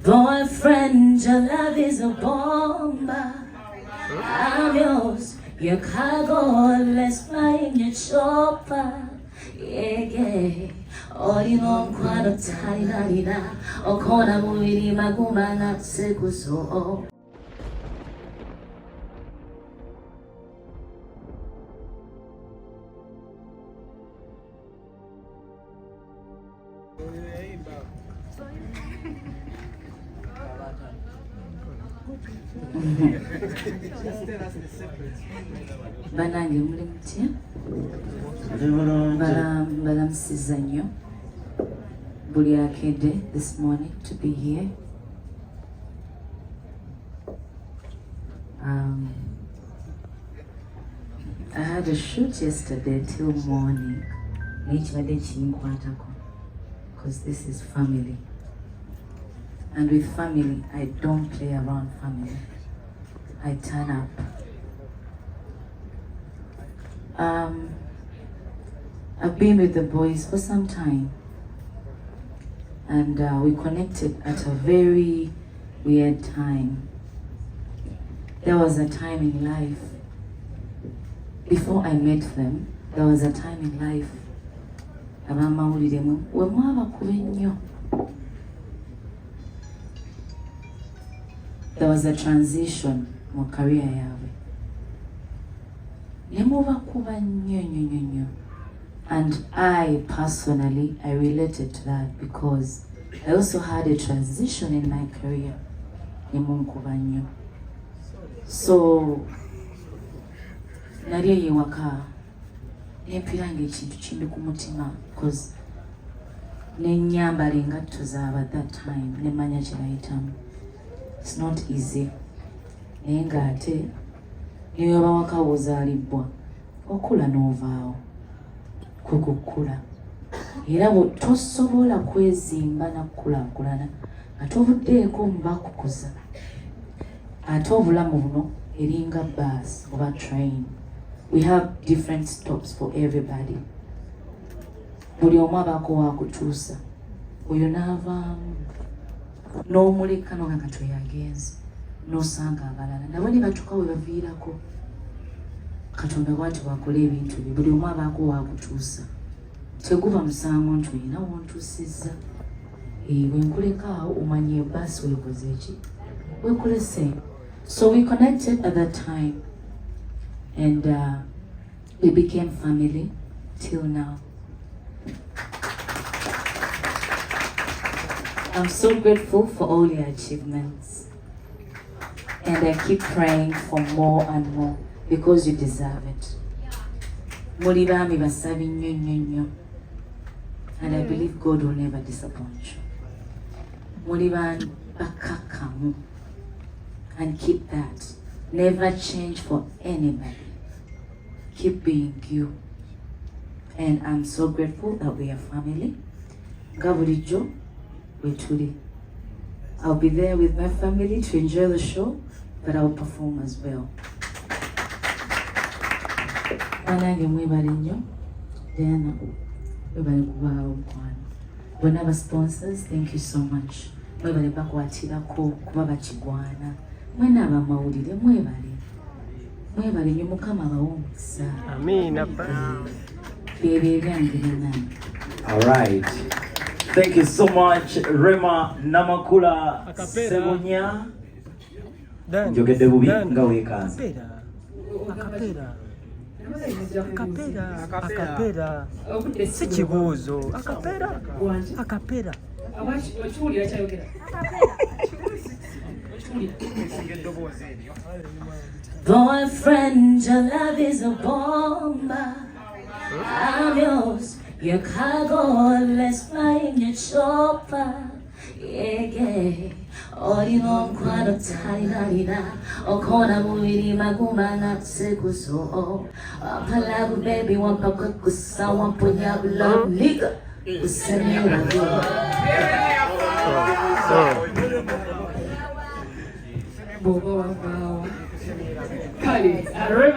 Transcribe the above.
Boyfriend, your love is a bomb. I'm yours, your cargo, let's fly in your chopper. Yeah. Omukwano Bwamuyimbidde, okona mubiri maguma na sekuso. Banange muli mutya? Balamusiza nnyo buli akedde this morning to be here. I had a shoot yesterday till morning. Because this is family. And with family, I don't play around family. I turn up. I've been with the boys for some time. And we connected at a very weird time. There was a time in life, before I met them, there was a time in life, there was a transition in my career. And I personally, I related to that because I also had a transition in my career. So, nariye yewaka nempirange ekintu kindi ku mutima because nenyambala engatto zaaba at that time nemanya kyebayitamu. It's not easy. Naye ng'ate niwe bawaka wozaalibwa okula n'ovaawo kukukula. Era tosobola kwezimba na kukulaakulana nga tobuddeeko mu bakukuza. Ate obulamu buno eringa bus oba train. We have different stops for everybody. Buli omu abaako waakutuusa. Oyo n'avaamu n'omuleka no nga toyagenze n'osanga abalala nabo ne batuuka we baviirako. Katonda bw'ati bw'akola ebintu bye buli omu abaako waakutuusa. Teguba musango nti olina wontuusizza. Bwe nkuleka awo omanye basi weekoze ki? Weekolese. So we connected at that time and we became family till now. I'm so grateful for all your achievements and I keep praying for more and more because you deserve it. Muli bami basabi nnyo nnyo nnyo and I believe God will never disappoint you. Muli bami bakakamu. And keep that. Never change for anybody. Keep being you. And I'm so grateful that we are family. Gabulijo, wetuli. I'll be there with my family to enjoy the show, but I'll perform as well. Banange mwebale nnyo. Diana, mwebale kuba Omukwano. Whenever sponsors, thank you so much. Mwebale bakwatirako kuba bakigwana. Mwena abamawulire mwebale nnyo Mukama abawe omukisa. Amina. Byebyo ebyange byenange. All right. Thank you so much, Rema Namakula, Ssebunnya. Njogedde bubi nga weekanze. Akapera. Si kibuuzo. Akapera. Okiwulira kyayogera? Boyfriend, your love is a bomb. I'm yours, your cargo, let's fly in your chopper. Yeah. Omukwano Bwamuyimbidde, okona mubiri maguma na sekuso. Palabu baby wampa kukusa wamponya love nigga. Usemira Bobo wow.